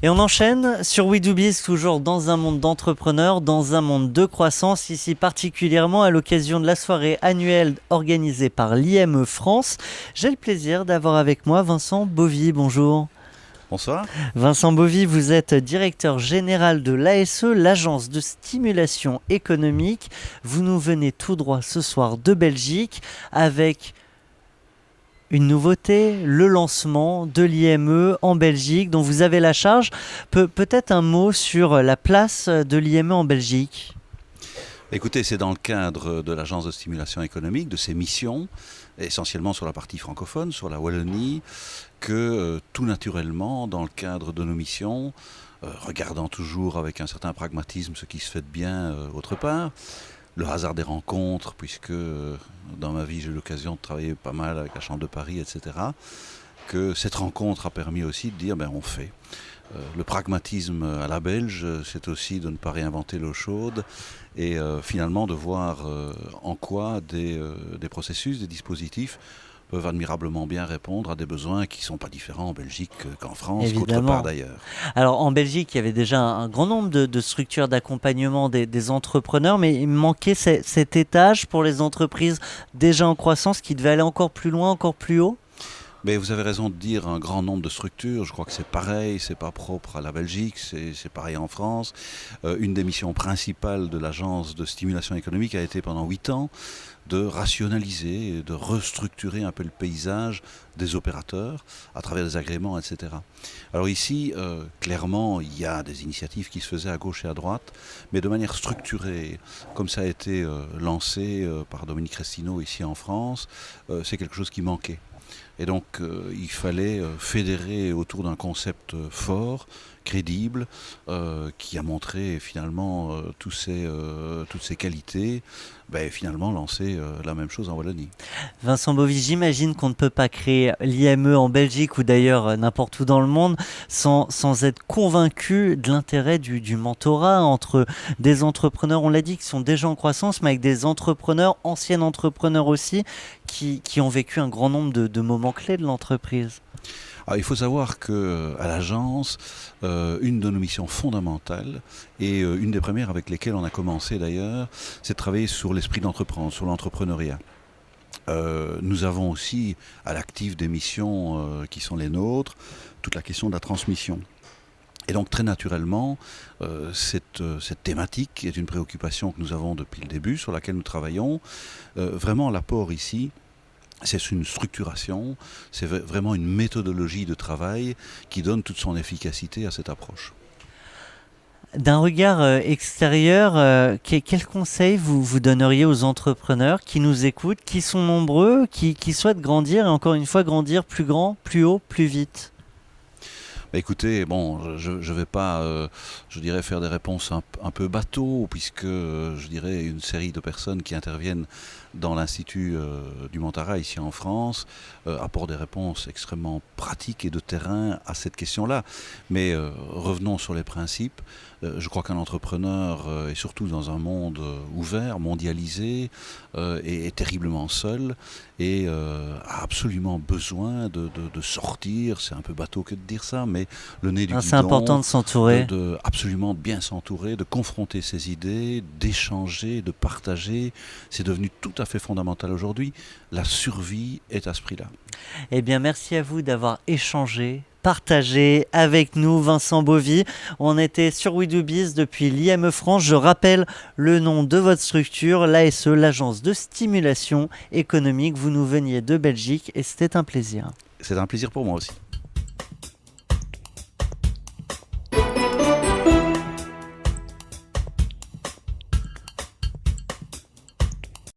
Et on enchaîne sur We Do Biz, toujours dans un monde d'entrepreneurs, dans un monde de croissance, ici particulièrement à l'occasion de la soirée annuelle organisée par l'IME France. J'ai le plaisir d'avoir avec moi Vincent Bovy. Bonjour. Bonsoir. Vincent Bovy, vous êtes directeur général de l'ASE, l'agence de stimulation économique. Vous nous venez tout droit ce soir de Belgique avec une nouveauté, le lancement de l'IME en Belgique dont vous avez la charge. Peut-être un mot sur la place de l'IME en Belgique. Écoutez, c'est dans le cadre de l'agence de stimulation économique, de ses missions, essentiellement sur la partie francophone, sur la Wallonie, que tout naturellement, dans le cadre de nos missions, regardant toujours avec un certain pragmatisme ce qui se fait de bien autre part, le hasard des rencontres, puisque dans ma vie j'ai eu l'occasion de travailler pas mal avec la Chambre de Paris, etc., que cette rencontre a permis aussi de dire on fait. Le pragmatisme à la belge, c'est aussi de ne pas réinventer l'eau chaude et finalement de voir en quoi des processus, des dispositifs peuvent admirablement bien répondre à des besoins qui ne sont pas différents en Belgique qu'en France, qu'autre part d'ailleurs. Alors en Belgique, il y avait déjà un grand nombre de structures d'accompagnement des entrepreneurs, mais il manquait cet étage pour les entreprises déjà en croissance qui devait aller encore plus loin, encore plus haut. Mais vous avez raison de dire un grand nombre de structures. Je crois que c'est pareil, c'est pas propre à la Belgique, c'est pareil en France. Une des missions principales de l'agence de stimulation économique a été pendant 8 ans de rationaliser et de restructurer un peu le paysage des opérateurs à travers des agréments, etc. Alors ici, clairement, il y a des initiatives qui se faisaient à gauche et à droite, mais de manière structurée, comme ça a été lancé par Dominique Restineau ici en France, c'est quelque chose qui manquait. Et donc il fallait fédérer autour d'un concept fort, crédible, qui a montré finalement toutes ses qualités, finalement lancer la même chose en Wallonie. Vincent Bovy, j'imagine qu'on ne peut pas créer l'IME en Belgique ou d'ailleurs n'importe où dans le monde sans être convaincu de l'intérêt du mentorat entre des entrepreneurs, on l'a dit, qui sont déjà en croissance, mais avec des entrepreneurs, anciens entrepreneurs aussi, qui ont vécu un grand nombre de moments clés de l'entreprise. Alors, il faut savoir qu'à l'agence, une de nos missions fondamentales, et une des premières avec lesquelles on a commencé d'ailleurs, c'est de travailler sur l'esprit d'entreprendre, sur l'entrepreneuriat. Nous avons aussi à l'actif des missions qui sont les nôtres, toute la question de la transmission. Et donc très naturellement, cette thématique est une préoccupation que nous avons depuis le début, sur laquelle nous travaillons. Vraiment l'apport ici, c'est une structuration, c'est vraiment une méthodologie de travail qui donne toute son efficacité à cette approche. D'un regard extérieur, quel conseil vous donneriez aux entrepreneurs qui nous écoutent, qui sont nombreux, qui souhaitent grandir et encore une fois grandir plus grand, plus haut, plus vite ? Écoutez, je ne vais pas, je dirais, faire des réponses un peu bateau, puisque je dirais une série de personnes qui interviennent dans l'Institut du Mentorat ici en France apportent des réponses extrêmement pratiques et de terrain à cette question-là. Mais revenons sur les principes. Je crois qu'un entrepreneur, et surtout dans un monde ouvert, mondialisé, est terriblement seul et a absolument besoin de sortir. C'est un peu bateau que de dire ça, mais le nez du guidon. C'est important de s'entourer. Absolument de bien s'entourer, de confronter ses idées, d'échanger, de partager. C'est devenu tout à fait fondamental aujourd'hui. La survie est à ce prix-là. Eh bien, merci à vous d'avoir échangé, partagé avec nous, Vincent Bovy. On était sur We Do Biz depuis l'IME France. Je rappelle le nom de votre structure, l'ASE, l'agence de stimulation économique. Vous nous veniez de Belgique et c'était un plaisir. C'est un plaisir pour moi aussi.